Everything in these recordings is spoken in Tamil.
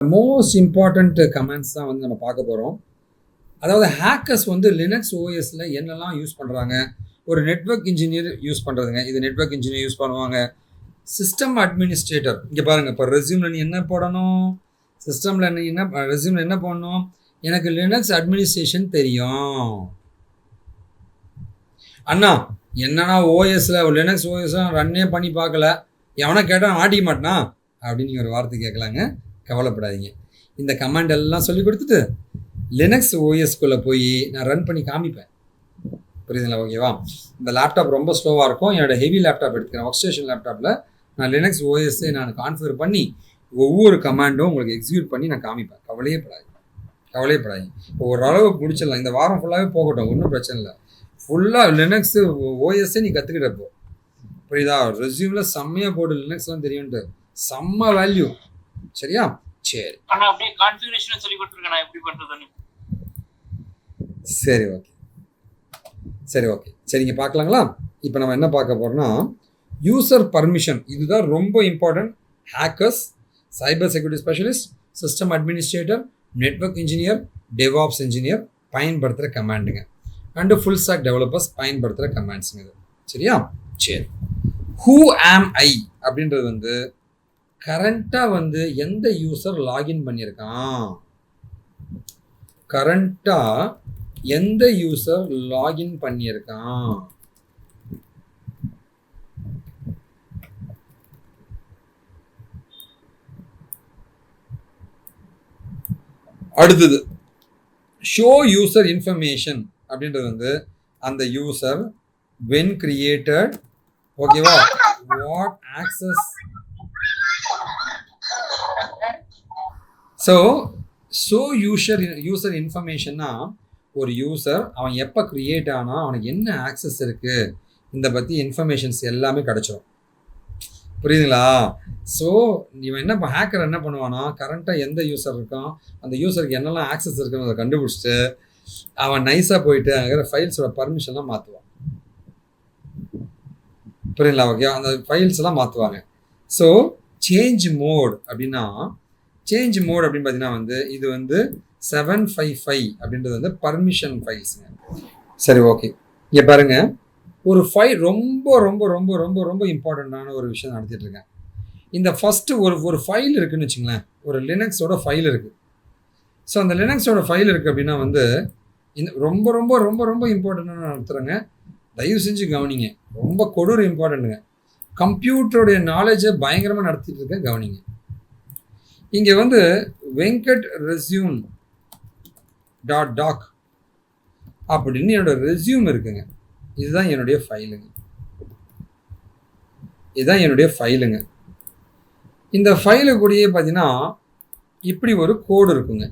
மோஸ்ட் இம்பார்ட்டண்ட் கமெண்ட்ஸ் தான் வந்து நம்ம பார்க்க போகிறோம். அதாவது ஹேக்கர்ஸ் வந்து லினக்ஸ் ஓஎஸ்ல என்னெல்லாம் யூஸ் பண்ணுறாங்க, ஒரு நெட்வொர்க் இன்ஜினியர் யூஸ் பண்ணுறதுங்க, இது நெட்வொர்க் இன்ஜினியர் யூஸ் பண்ணுவாங்க. சிஸ்டம் அட்மினிஸ்ட்ரேட்டர் இங்கே பாருங்கள், இப்போ ரெஸ்யூமில் நீ என்ன போடணும், சிஸ்டமில் நீ என்ன ரெஸ்யூமில் என்ன போடணும், எனக்கு லினக்ஸ் அட்மினிஸ்ட்ரேஷன் தெரியும் அண்ணா, என்னன்னா ஓஎஸ்ல லினக்ஸ் ஓஎஸ் ரன்னே பண்ணி பார்க்கல, எவனை கேட்டால் ஆட்டிக்க மாட்டேனா அப்படின்னு நீங்கள் ஒரு வார்த்தை கேட்கலாங்க. கவலைப்படாதீங்க. இந்த கமாண்ட் எல்லாம் சொல்லி கொடுத்துட்டு லினக்ஸ் ஓஎஸ்குள்ளே போய் நான் ரன் பண்ணி காமிப்பேன். புரியுதுங்களா? ஓகேவா? இந்த லேப்டாப் ரொம்ப ஸ்லோவாக இருக்கும், என்னோட ஹெவி லேப்டாப் எடுத்துக்கிறேன், ஒர்க் ஸ்டேஷன் லேப்டாப்பில் நான் லினக்ஸ் ஓஎஸ்ஸை நான் கான்ஃபிகர் பண்ணி ஒவ்வொரு கமாண்டும் உங்களுக்கு எக்ஸிக்யூட் பண்ணி நான் காமிப்பேன். கவலையப்படாதீங்க. இப்போ ஓரளவு முடிச்சிடலாம். இந்த வாரம் ஃபுல்லாகவே போகட்டும், ஒன்றும் பிரச்சனை இல்லை. ஃபுல்லாக லினக்ஸ் ஓஎஸ்ஸை நீ கற்றுக்கிட்டப்போ புரியுதா? ரெஸ்யூமில் செம்மையாக போடு, லினக்ஸ்லாம் தெரியும்ட்டு, செம்ம வேல்யூ. சரியா? சரி, அப்படியே கான்ஃபிகரேஷன் சொல்லி கொடுத்துருக்கேன் நான் எப்படி பண்றதுன்னு. சரி ஓகே சரிங்க, பார்க்கலாங்களா? இப்போ நம்ம என்ன பார்க்க போறோம்னா யூசர் பர்மிஷன். இதுதான் ரொம்ப important. Hackers, cyber security specialist, system administrator, network engineer, DevOps engineer பயன்படுத்துகிற கமாண்டுங்க, அண்டு ஃபுல் ஸ்டாக் டெவலப்பர்ஸ் பயன்படுத்துகிற கமாண்ட்ஸுங்க இது. சரியா? சரி, ஹூ ஆம் ஐ அப்படின்றது வந்து கரண்ட்டாக வந்து எந்த யூசர் லாகின் பண்ணியிருக்கான், அடுத்தது ஷோ யூசர் இன்ஃபர்மேஷன் அப்படின்றது வந்து அந்த யூசர் வென் கிரியேட்டட், ஓகேவா, வாட் ஆக்சஸ். ஸோ யூசர் இன்ஃபர்மேஷன்னா ஒரு யூசர் அவன் எப்போ க்ரியேட் ஆனால் அவனுக்கு என்ன ஆக்சஸ் இருக்குது, இந்த பற்றி இன்ஃபர்மேஷன்ஸ் எல்லாமே கிடச்சிடும். புரியுதுங்களா? ஸோ இவன் என்ன ஹேக்கர் என்ன பண்ணுவானா, கரண்ட்டாக எந்த யூசர் இருக்கான், அந்த யூசருக்கு என்னெல்லாம் ஆக்சஸ் இருக்குன்னு அதை கண்டுபிடிச்சிட்டு அவன் நைஸாக போயிட்டு அங்கே ஃபைல்ஸோட பர்மிஷன்லாம் மாற்றுவான். புரியுங்களா? ஓகே, அந்த ஃபைல்ஸ் எல்லாம் மாற்றுவாங்க. ஸோ சேஞ்ச் மோட் அப்படின்னு பார்த்தீங்கன்னா வந்து இது வந்து 755 அப்படின்றது வந்து பர்மிஷன் ஃபைல்ஸுங்க. சரி ஓகே, இங்கே பாருங்க, ஒரு ஃபைல் ரொம்ப ரொம்ப ரொம்ப ரொம்ப ரொம்ப இம்பார்ட்டண்ட்டான ஒரு விஷயம் நடத்திட்டு இருக்கேன். இந்த ஃபஸ்ட்டு ஒரு ஃபைல் இருக்குன்னு வச்சுங்களேன், ஒரு லினக்ஸோட ஃபைல் இருக்குது. ஸோ அந்த லினக்ஸோட ஃபைல் இருக்குது அப்படின்னா வந்து இந்த ரொம்ப ரொம்ப ரொம்ப ரொம்ப இம்பார்ட்டண்ட்டாக நடத்துகிறேங்க. தயவு செஞ்சு கவனிங்க, ரொம்ப கொடூர இம்பார்ட்டண்ட்டுங்க. கம்ப்யூட்டருடைய நாலேஜை பயங்கரமாக நடத்திட்டு இருக்க கவனிங்க. இங்கே வந்து வெங்கட் ரெஸ்யூம் .doc அப்படின்னு என்னோட ரெஸ்யூம் இருக்குங்க. இதுதான் என்னுடைய ஃபைலுங்க. இந்த ஃபைலு கூடயே பார்த்தீங்கன்னா இப்படி ஒரு கோடு இருக்குங்க.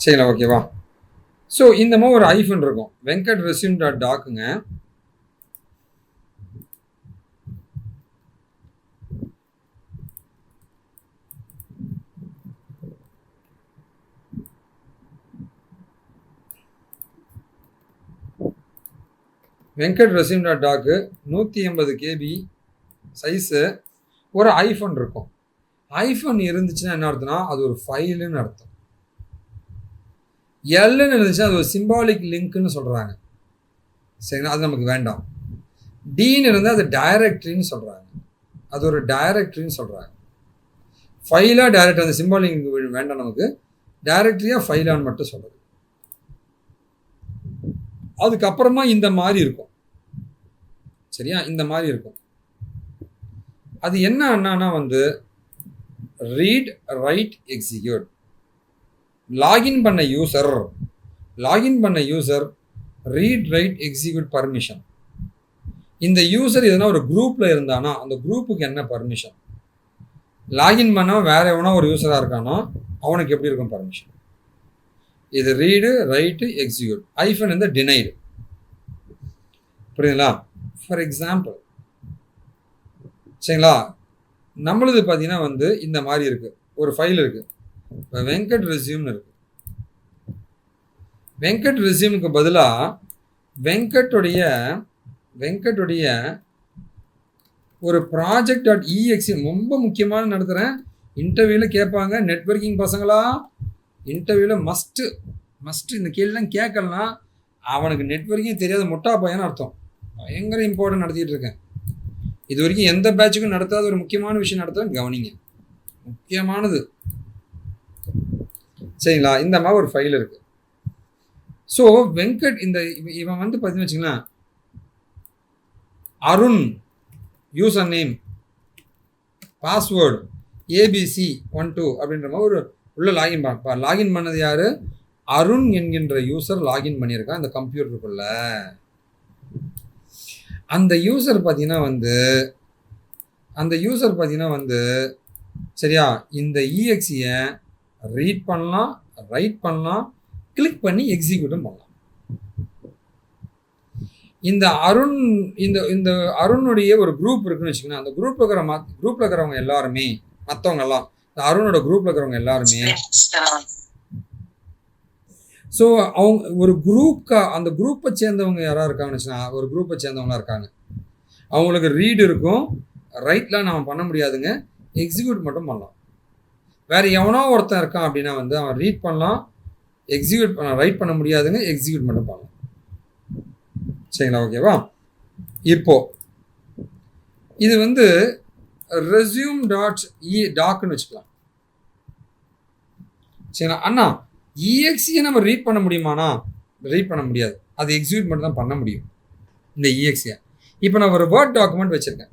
சரிங்களா? ஓகேவா? ஸோ இந்த மாதிரி ஒரு ஐஃபன் இருக்கும், வெங்கட் ரெஸ்யூம் .docங்க. Venkat resume .doc 180 KB size, ஒரு ஐஃபோன் இருக்கும். ஐஃபோன் இருந்துச்சுன்னா என்ன அர்த்தம்னா அது ஒரு ஃபைலுன்னு அர்த்தம். எல்லுன்னு இருந்துச்சுன்னா அது ஒரு சிம்பாலிக் லிங்க்னு சொல்கிறாங்க. சரிங்களா? அது நமக்கு வேண்டாம். டீன்னு இருந்தால் அது டைரக்டரின்னு சொல்கிறாங்க. ஃபைலாக டைரக்ட், அந்த சிம்பாலிக் வேண்டாம் நமக்கு, டைரக்டரியாக ஃபைலான்னு மட்டும் சொல்கிறது. அதுக்கப்புறமா இந்த மாதிரி இருக்கும். சரியா? இந்த மாதிரி இருக்கும். அது என்னன்னா வந்து ரீட் ரைட் எக்ஸிக்யூட். லாகின் பண்ண user read write execute permission. இந்த யூசர் எதனா ஒரு குரூப்பில் இருந்தானா அந்த குரூப்புக்கு என்ன பர்மிஷன், லாகின் பண்ணால் வேற எவனா ஒரு யூசராக இருக்கானா அவனுக்கு எப்படி இருக்கும் பர்மிஷன். இது ரீடு ரைட்டு எக்ஸிக்யூட். ஐஃபன் இந்த டினைடு. புரியுதுங்களா? ஃபார் எக்ஸாம்பிள் சரிங்களா, நம்மளது பார்த்தீங்கன்னா வந்து இந்த மாதிரி இருக்குது, ஒரு ஃபைல் இருக்குது. இப்போ வெங்கட் ரெஸ்யூம்னு இருக்குது. வெங்கட் ரெஸ்யூமுக்கு பதிலாக வெங்கட்டுடைய ஒரு ப்ராஜெக்ட்.exe ரொம்ப முக்கியமான நடத்துகிறேன். இன்டர்வியூவில் கேட்பாங்க, நெட்வொர்க்கிங் பசங்களா இன்டர்வியூவில் மஸ்ட்டு இந்த கேள்விலாம் கேட்கலனா அவனுக்கு நெட்வொர்க்கிங் தெரியாத முட்டா பையன்னு அர்த்தம். பயங்கர இம்பார்ட்டன்ட் நடத்திட்டு இருக்கேன். இது வரைக்கும் எந்த பேட்சுக்கும் நடத்தாத ஒரு முக்கியமான விஷயம் நடத்துகிறேன், கவனிங்க, முக்கியமானது. சரிங்களா, இந்த மாதிரி ஒரு ஃபைல் இருக்குது. ஸோ வெங்கட் இவன் வந்து பார்த்தீங்கன்னு வச்சுங்களேன், Arun user name password ABC12 அப்படின்ற மாதிரி ஒரு உள்ள லாகின் பண்ணது யாரு, அருண் என்கின்ற யூசர் லாகின் பண்ணியிருக்கான் இந்த கம்ப்யூட்டருக்குள்ள. அந்த யூசர் பார்த்தீங்கன்னா வந்து சரியா, இந்த EXE ரீட் பண்ணலாம், ரைட் பண்ணலாம், கிளிக் பண்ணி எக்ஸிக்யூட்டும் பண்ணலாம். இந்த அருணுடைய ஒரு குரூப் இருக்குன்னு வச்சுக்கோங்க. அந்த குரூப்ல இருக்கிறவங்க எல்லாருமே, மற்றவங்க எல்லாம் இந்த அருணோட குரூப்ல இருக்கிறவங்க எல்லாருமே, ஸோ அவங்க ஒரு அந்த குரூப்பை சேர்ந்தவங்க யாராவது இருக்காங்கன்னு வச்சுக்கோங்க, ஒரு குரூப்பை சேர்ந்தவங்களா இருக்காங்க. அவங்களுக்கு ரீட் இருக்கும், ரைட்லாம் நம்ம பண்ண முடியாதுங்க, எக்ஸிக்யூட் மட்டும் பண்ணலாம். வேற எவனோ ஒருத்தன் இருக்கான் அப்படின்னா வந்து அவன் ரீட் பண்ணலாம், ரைட் பண்ண முடியாதுங்க, எக்ஸிக்யூட் மட்டும் பண்ணலாம். சரிங்களா, ஓகேவா? இப்போ இது வந்து resume.டாக்னு வச்சுக்கலாம். சரிங்களா அண்ணா, EXE நம்ம ரீட் பண்ண முடியுமாண்ணா? ரீட் பண்ண முடியாது, அது எக்ஸிக்யூட் மட்டும் தான் பண்ண முடியும் இந்த EXE. இப்போ நான் ஒரு வேர்ட் டாக்குமெண்ட் வச்சுருக்கேன்.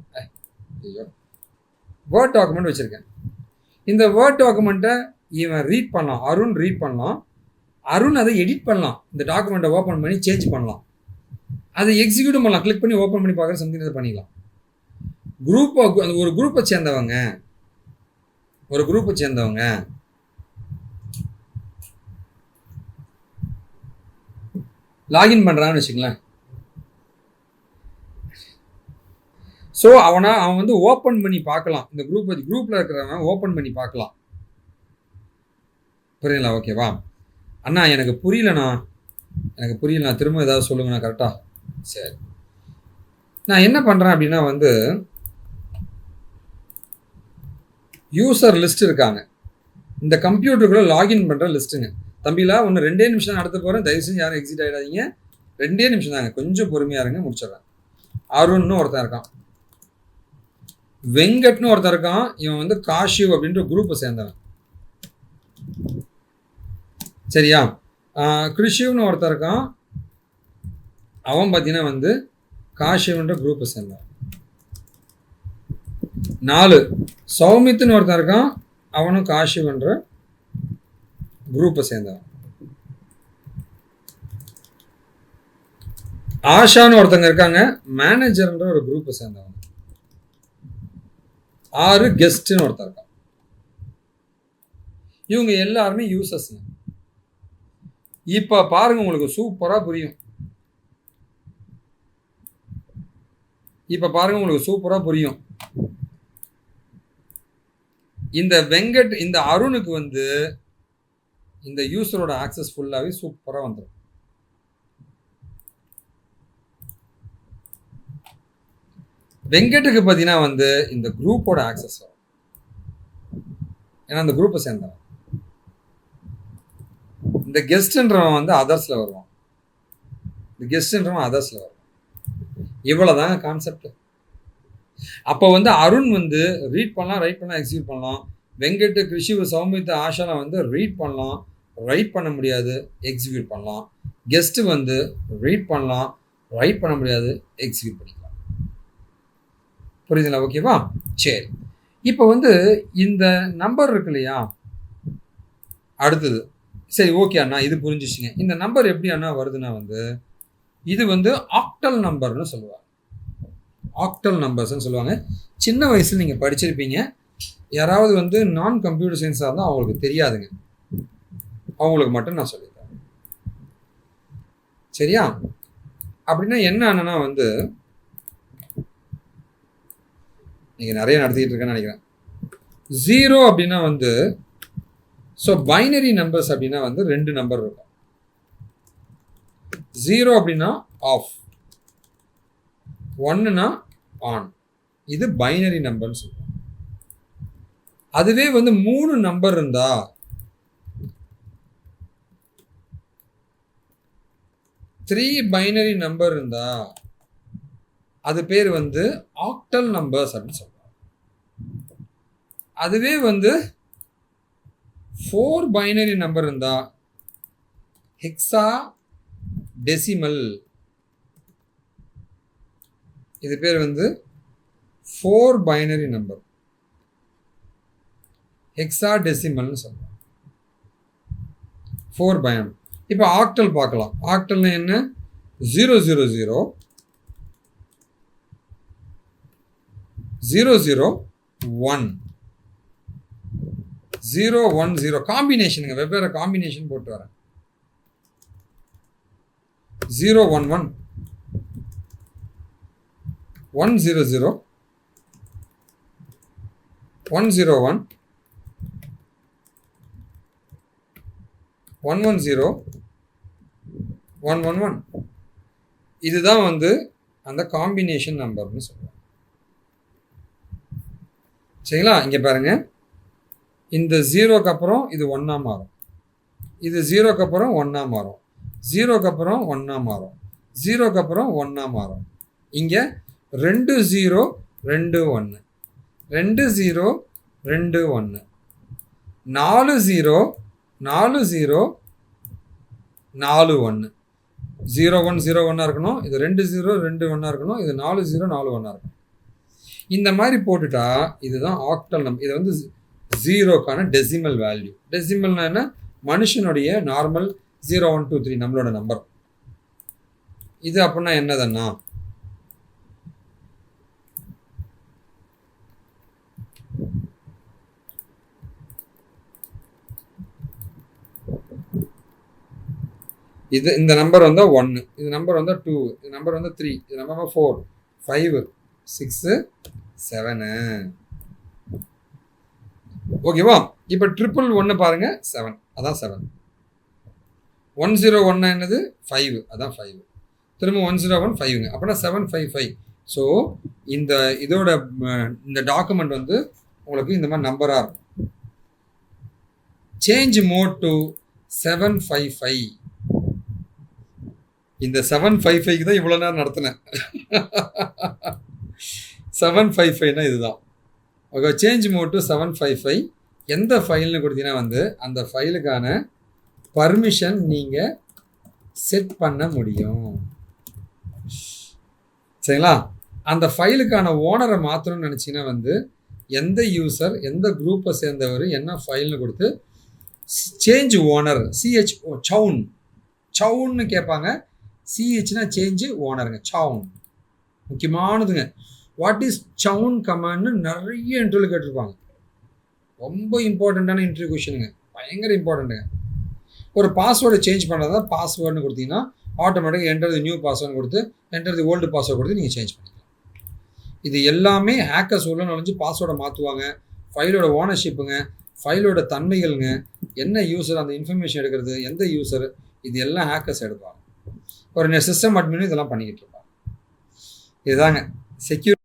இந்த வேர்ட் டாக்குமெண்ட்டை இவன் ரீட் பண்ணலாம், அருண் ரீட் பண்ணலாம், அருண் அதை எடிட் பண்ணலாம், இந்த டாக்குமெண்ட்டை ஓப்பன் பண்ணி சேஞ்ச் பண்ணலாம், அதை எக்ஸிக்யூட் பண்ணலாம், கிளிக் பண்ணி ஓப்பன் பண்ணி பார்க்குற சம்திங் அதை பண்ணிக்கலாம். ஒரு குரூப்பை சேர்ந்தவங்க லாகின் பண்ணுறான்னு வச்சுங்களேன். ஸோ அவன் வந்து ஓப்பன் பண்ணி பார்க்கலாம், இந்த குரூப்பில் இருக்கிறவன் ஓப்பன் பண்ணி பார்க்கலாம். புரியுங்களா, ஓகேவா? அண்ணா எனக்கு புரியலண்ணா, திரும்ப ஏதாவது சொல்லுங்கண்ணா. கரெக்டா? சரி, நான் என்ன பண்ணுறேன் அப்படின்னா வந்து யூசர் லிஸ்ட் இருக்காங்க, இந்த கம்ப்யூட்டருக்குள்ளே லாகின் பண்ணுற லிஸ்ட்டுங்க. தம்பிலா ஒன்று 2 நிமிஷம் நடத்த போகிறேன், தயவு செஞ்சு யாரும் எக்ஸிட் ஆகிடாதீங்க. 2 நிமிஷம் தாங்க, கொஞ்சம் பொறுமையாக இருங்க, முடிச்சிடுறேன். அருண்னு ஒருத்தன் இருக்கான், வெங்கட்னு ஒருத்தன் இருக்கான், இவன் வந்து காஷிவ் அப்படின்ற குரூப்பை சேர்ந்தவன். சரியா, கிருஷிவ்னு ஒருத்தர் இருக்கான், அவன் பார்த்தீங்கன்னா வந்து காஷிவ்ன்ற குரூப்பை சேர்ந்தவன். 4 சௌமித்னு ஒருத்தன் இருக்கான், அவனும் காஷிவ்ன்ற குரூப்பை சேர்ந்தவன். ஆஷான்னு ஒருத்தங்க இருக்காங்க, மேனேஜர்ன்ற ஒரு குரூப்பை சேர்ந்தவன். 6 கெஸ்ட்னு ஒருத்தர் இருக்கான். இவங்க எல்லாருமே யூசர்ஸ். இப்போ பாருங்க, உங்களுக்கு சூப்பராக புரியும். இந்த வெங்கட், இந்த அருணுக்கு வந்து இந்த யூசரோட ஆக்சஸ் ஃபுல்லாகவே சூப்பராக வந்துடும். வெங்கட்டுக்கு பார்த்தீங்கன்னா வந்து இந்த குரூப்போட ஆக்சஸ் வரும், ஏன்னா அந்த குரூப்பை சேர்ந்தவன். இந்த கெஸ்ட்ன்றவன் வந்து அதர்ஸில் வருவான், இவ்வளோதாங்க கான்செப்ட். அப்போ வந்து அருண் வந்து ரீட் பண்ணலாம், ரைட் பண்ணலாம், எக்ஸிக்யூட் பண்ணலாம். வெங்கட், கிருஷிவ், சௌமித், ஆஷாலாம் வந்து ரீட் பண்ணலாம், ரைட் பண்ண முடியாது, எக்ஸிக்யூட் பண்ணலாம். கெஸ்ட் வந்து ரீட் பண்ணலாம், ரைட் பண்ண முடியாது, எக்ஸிக்யூட் பண்ணிக்கலாம். புரியுதுங்களா, ஓகேவா? சரி, இப்போ வந்து இந்த நம்பர் இருக்கு இல்லையா, அடுத்தது. சரி, ஓகே அண்ணா, இது புரிஞ்சிச்சிங்க. இந்த நம்பர் எப்படி அண்ணா வருதுன்னா வந்து இது வந்து ஆக்டல் நம்பர்னு சொல்லுவாங்க. ஆக்டல் நம்பர்ஸ்ன்னு சொல்லுவாங்க. சின்ன வயசில் நீங்கள் படிச்சிருப்பீங்க. யாராவது வந்து நான் கம்ப்யூட்டர் சயின்ஸாக இருந்தால் அவங்களுக்கு தெரியாதுங்க, அவங்களுக்கு மட்டும் நான் சொல்லித்தரேன். சரியா? அப்படின்னா என்ன ஆனா வந்து நீங்கள் நிறைய நடத்திக்கிட்டு இருக்கேன்னு நினைக்கிறேன். 0 அப்படின்னா வந்து ஸோ பைனரி நம்பர்ஸ் அப்படின்னா வந்து 2 நம்பர் இருக்கும். 0 அப்படின்னா ஆஃப், 1னா ஆன். இது பைனரி நம்பர்னு சொல்லுவோம். அதுவே வந்து 3 நம்பர் இருந்தா 3 பைனரி நம்பர் இருந்தா அது பேர் வந்து ஆக்டல் நம்பர்ஸ் அப்படின்னு சொல்லுவாங்க. அதுவே வந்து 4 பைனரி நம்பர் இருந்தா ஹெக்ஸா டெசிமல். இது பேர் வந்து 4 பைனரி நம்பர், ஹெக்ஸா டெசிமல்னு சொல்லுவாங்க. 4 பைனரி. இப்போ ஆக்டல் பார்க்கலாம். ஆக்டல்னா என்ன? 000 001 010 காம்பினேஷனுங்க, வெவ்வேறு காம்பினேஷன் போட்டு வரேன். 011 100 101 110 111. இதுதான் வந்து அந்த காம்பினேஷன் நம்பர்னு சொல்லுவாங்க. சரிங்களா? இங்கே பாருங்க, இந்த 0க்கு அப்புறம் இது 1ஆ மாறும், இது 0க்கு அப்புறம் 1ஆ மாறும், 0க்கு அப்புறம் 1ஆ மாறும், 0க்கு அப்புறம் 1ஆ மாறும். இங்கே 2 0 2 1 2 0 2 1 4 0 4 0 4 1 0 1 0 1 இருக்கணும், இது 2 0 2 1 இருக்கணும், இது 4 0 4 1 இருக்கணும். இந்த மாதிரி போட்டுட்டா இதுதான் ஆக்டல் நம்பர். இது வந்து 0க்கான டெசிமல் வேல்யூ. டெசிமல்னா என்ன? மனுஷனுடைய நார்மல் 0 1 2 3 நம்மளோட நம்பர். இது அப்படின்னா என்னதுன்னா இது இந்த நம்பர் வந்தால் 1, இது நம்பர் வந்தால் 2, இது நம்பர் வந்தால் 3, இது நம்பர் 4 5 6 7. ஓகேவா? இப்போ 111 பாருங்க, 7, அதான் 7. 101 என்னது? 5, அதான் 5. திரும்ப 101 5ங்க, அப்படின்னா 755. ஸோ இந்த இதோட இந்த டாக்குமெண்ட் வந்து உங்களுக்கு இந்த மாதிரி நம்பராக இருக்கும். Change mode to 755. இந்த 755க்கு தான் இவ்வளோ நேரம் நடத்தினேன். 755னா இதுதான். Okay, change mode to 755. எந்த ஃபைல்னு கொடுத்தீங்கன்னா வந்து அந்த ஃபைலுக்கான பர்மிஷன் நீங்கள் செட் பண்ண முடியும். சரிங்களா? அந்த ஃபைலுக்கான ஓனரை மாற்றணும்னு நினச்சிங்கன்னா வந்து எந்த யூசர் எந்த குரூப்பை சேர்ந்தவர் என்ன ஃபைல்னு கொடுத்து சேஞ்ச் ஓனர் சிஹெச்ஓ சவுன் சவுன்னு கேட்பாங்க. சிஹெச்னா சேஞ்சு, ஓனருங்க சவுன். முக்கியமானதுங்க. வாட் இஸ் சவுன் கமாண்ட்னு நிறைய இன்டர்வியூ கேட்டிருப்பாங்க. ரொம்ப இம்பார்ட்டண்ட்டான இன்டர்வியூ கொஷனுங்க, பயங்கர இம்பார்ட்டண்ட்டுங்க. ஒரு பாஸ்வேர்டை சேஞ்ச் பண்ணுறதா பாஸ்வேர்டுன்னு கொடுத்தீங்கன்னா ஆட்டோமேட்டிக்காக என்டர் தி நியூ பாஸ்வேர்டு கொடுத்து என்டர் தி ஓல்டு பாஸ்வேர்டு கொடுத்து நீங்கள் சேஞ்ச் பண்ணிக்கலாம். இது எல்லாமே ஹேக்கர்ஸ் உள்ள நுழைஞ்சு பாஸ்வேர்டை மாற்றுவாங்க. ஃபைலோட ஓனர்ஷிப்புங்க, ஃபைலோட தன்மைகள்ங்க, என்ன யூசர் அந்த இன்ஃபர்மேஷன் எடுக்கிறது, எந்த யூசர், இது எல்லாம் ஹேக்கர்ஸ் எடுப்பாங்க. ஒரு சிஸ்டம் அட்மினும் இதெல்லாம் பண்ணிக்கிட்டு இருப்பாங்க. இதுதாங்க செக்யூர்